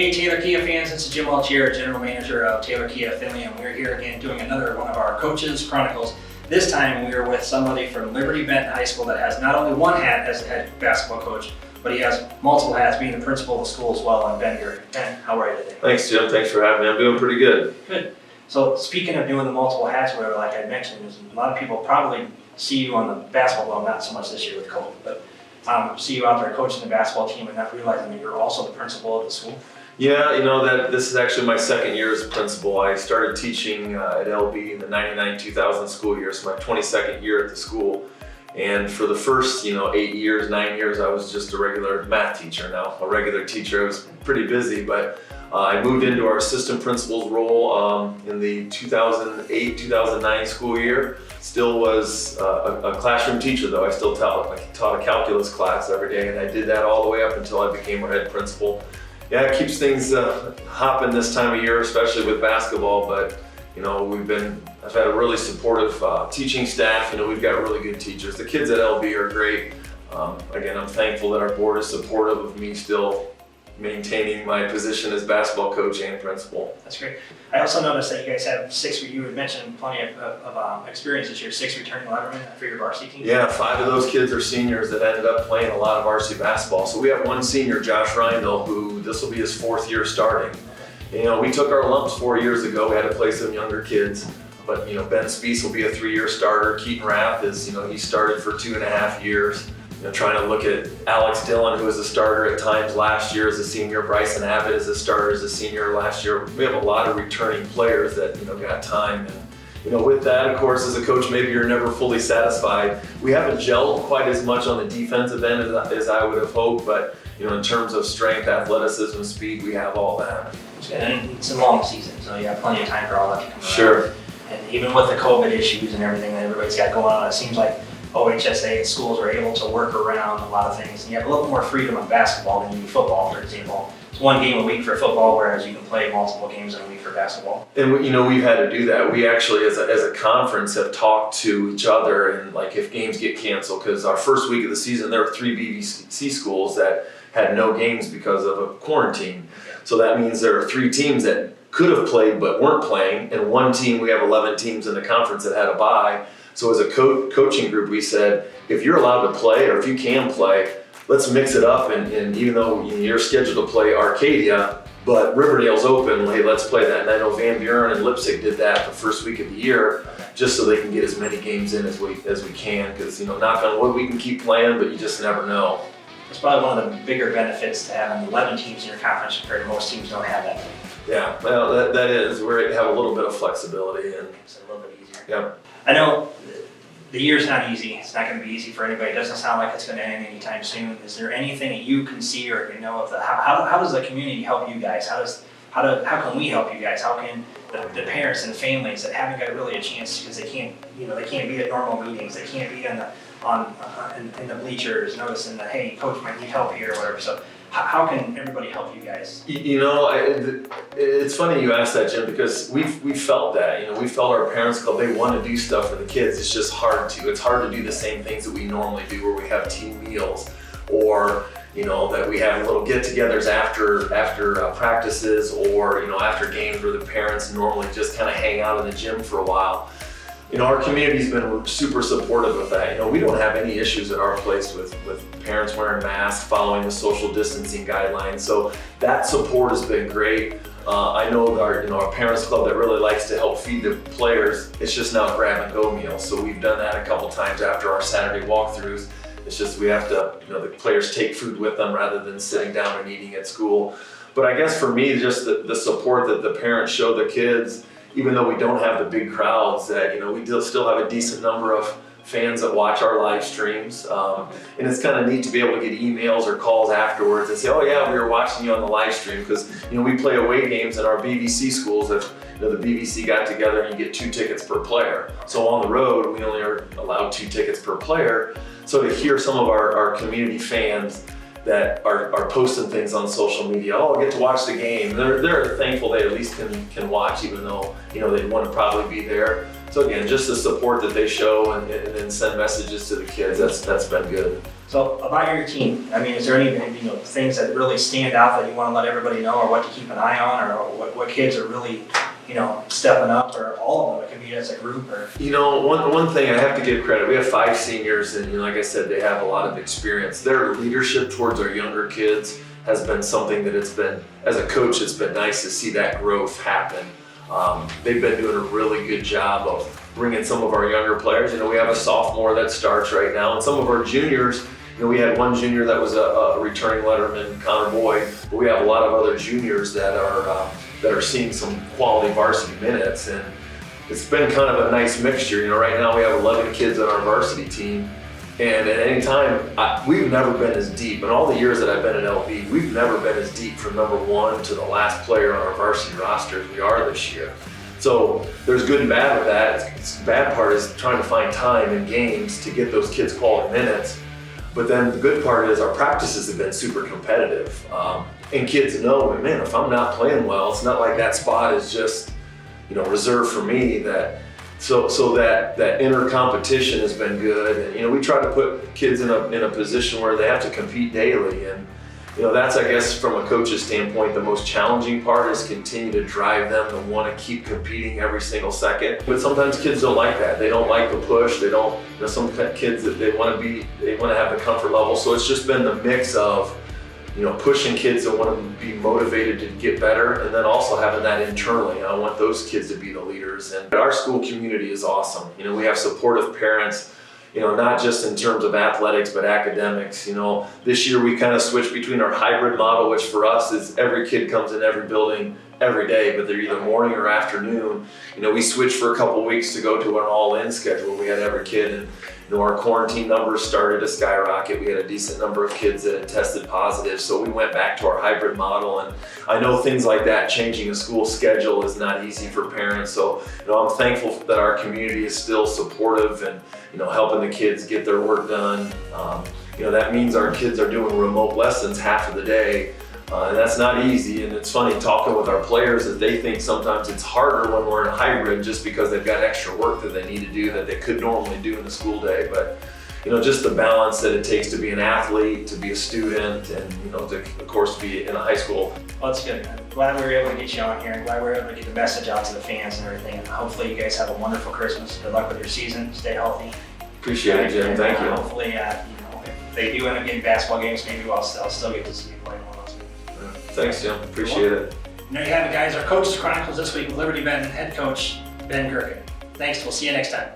Hey Taylor Kia fans, this is Jim Welch here, General Manager of Taylor Kia Findlay, and we're here again doing another one of our Coaches Chronicles. This time we are with somebody from Liberty-Benton High School that has not only one hat as the head basketball coach, but he has multiple hats, being the principal of the school as well. And Ben here. Ben, how are you today? Thanks, Jim. Thanks for having me. I'm doing pretty good. Good. So speaking of doing the multiple hats, whatever, like I mentioned, a lot of people probably see you on the basketball, well, not so much this year with COVID, but see you out there coaching the basketball team and not realizing that you're also the principal of the school. Yeah, that this is actually my second year as a principal. I started teaching at LB in the 99-2000 school year, so my 22nd year at the school. And for the first, 9 years, I was just a regular math teacher. Now, a regular teacher. I was pretty busy, but I moved into our assistant principal's role in the 2008-2009 school year. Still was a classroom teacher, though. I still taught a calculus class every day, and I did that all the way up until I became our head principal. Yeah, it keeps things hopping this time of year, especially with basketball, but I've had a really supportive teaching staff. We've got really good teachers. The kids at LB are great. Again, I'm thankful that our board is supportive of me still maintaining my position as basketball coach and principal. That's great. I also noticed that you guys have you had mentioned plenty of experience this year, 6 returning lettermen for your varsity team. Yeah, 5 of those kids are seniors that ended up playing a lot of varsity basketball. So we have one senior, Josh Reindl, who this will be his 4th year starting. We took our lumps 4 years ago. We had to play some younger kids. But, Ben Speece will be a 3-year starter. Keaton Rath is, he started for 2.5 years. Trying to look at Alex Dillon, who was a starter at times last year as a senior. Bryson Abbott is a starter as a senior last year. We have a lot of returning players that, got time. And, with that, of course, as a coach, maybe you're never fully satisfied. We haven't gelled quite as much on the defensive end as I would have hoped, but, in terms of strength, athleticism, speed, we have all that. And it's a long season, so you have plenty of time for all that to come around. Sure. And even with the COVID issues and everything that everybody's got going on, it seems like OHSA and schools are able to work around a lot of things. And you have a little more freedom in basketball than you do football, for example. It's 1 game a week for football, whereas you can play multiple games in a week for basketball. And we've had to do that. We actually, as a conference, have talked to each other, and if games get canceled, because our first week of the season, there were 3 BBC schools that had no games because of a quarantine. So that means there are 3 teams that could have played but weren't playing, and 1 team, we have 11 teams in the conference that had a bye. So as a coaching group, we said, if you're allowed to play, or if you can play, let's mix it up. And even though you're scheduled to play Arcadia, but Riverdale's open, hey, let's play that. And I know Van Buren and Leipzig did that the first week of the year, just so they can get as many games in as we can. Because, knock on wood, we can keep playing, but you just never know. It's probably one of the bigger benefits to having 11 teams in your conference compared to most teams don't have that many. Yeah, well, that is, we have a little bit of flexibility. And it's a little bit easier. Yeah. I know the year's not easy. It's not going to be easy for anybody. It doesn't sound like it's going to end anytime soon. Is there anything that you can see or of how does the community help you guys? How can we help you guys? How can the parents and the families that haven't got really a chance because they can't be at normal meetings, they can't be in the bleachers noticing that, hey, coach might need help here or whatever. So how can everybody help you guys? It's funny you asked that, Jim, because we felt that. We felt our parents club, they want to do stuff for the kids. It's just hard to. It's hard to do the same things that we normally do, where we have team meals, or that we have little get-togethers after practices, or after games, where the parents normally just kind of hang out in the gym for a while. Our community's been super supportive of that. We don't have any issues at our place with parents wearing masks, following the social distancing guidelines. So that support has been great. I know our parents club that really likes to help feed the players. It's just now grab and go meals. So we've done that a couple times after our Saturday walkthroughs. It's just we have to, the players take food with them rather than sitting down and eating at school. But I guess for me, just the support that the parents show the kids, even though we don't have the big crowds, that we still have a decent number of fans that watch our live streams. And it's kind of neat to be able to get emails or calls afterwards and say, oh yeah, we were watching you on the live stream, because we play away games in our BBC schools. If the BBC got together and you get 2 tickets per player. So on the road, we only are allowed 2 tickets per player. So to hear some of our community fans that are posting things on social media, oh, I get to watch the game. They're thankful they at least can watch, even though they'd want to probably be there. So again, just the support that they show and then send messages to the kids, that's been good. So about your team, I mean, is there any things that really stand out that you want to let everybody know, or what to keep an eye on, or what kids are really stepping up, or all of them? It can be as a group, or one thing I have to give credit. We have 5 seniors, and like I said, they have a lot of experience. Their leadership towards our younger kids has been something that it's been, as a coach, it's been nice to see that growth happen. They've been doing a really good job of bringing some of our younger players. We have a sophomore that starts right now, and some of our juniors. We had one junior that was a returning letterman, Connor Boyd, but we have a lot of other juniors that are seeing some quality varsity minutes, and it's been kind of a nice mixture. Right now we have 11 kids on our varsity team, and at any time, we've never been as deep. In all the years that I've been at LB, we've never been as deep from number 1 to the last player on our varsity roster as we are this year. So there's good and bad with that. The bad part is trying to find time in games to get those kids quality minutes. But then the good part is our practices have been super competitive. And kids know, man, if I'm not playing well, it's not like that spot is just, reserved for me. So that inner competition has been good. And, we try to put kids in a position where they have to compete daily. And, that's, I guess, from a coach's standpoint, the most challenging part is continue to drive them to want to keep competing every single second. But sometimes kids don't like that. They don't like the push. They don't, some kids that they want to have the comfort level. So it's just been the mix of, pushing kids that want to be motivated to get better, and then also having that internally. I want those kids to be the leaders. And our school community is awesome. We have supportive parents, not just in terms of athletics, but academics. This year we kind of switched between our hybrid model, which for us is every kid comes in every building every day, but they're either morning or afternoon. We switched for a couple weeks to go to an all-in schedule. We had every kid, and our quarantine numbers started to skyrocket. We had a decent number of kids that had tested positive, so we went back to our hybrid model. And I know things like that, changing a school schedule is not easy for parents. So I'm thankful that our community is still supportive and helping the kids get their work done. That means our kids are doing remote lessons half of the day. And that's not easy, and it's funny talking with our players that they think sometimes it's harder when we're in a hybrid just because they've got extra work that they need to do that they could normally do in the school day. But just the balance that it takes to be an athlete, to be a student, and to, of course, be in a high school. Well, that's good. I'm glad we were able to get you on here, and glad we were able to get the message out to the fans and everything. And hopefully you guys have a wonderful Christmas. Good luck with your season. Stay healthy. Appreciate it, Jim. Thank you. Hopefully, if they do end up getting basketball games, maybe I'll still get to see you play one or two. Thanks, Jim. Appreciate it. There you have it, guys. Our Coaches Chronicles this week with Liberty-Benton head coach Ben Gerken. Thanks. We'll see you next time.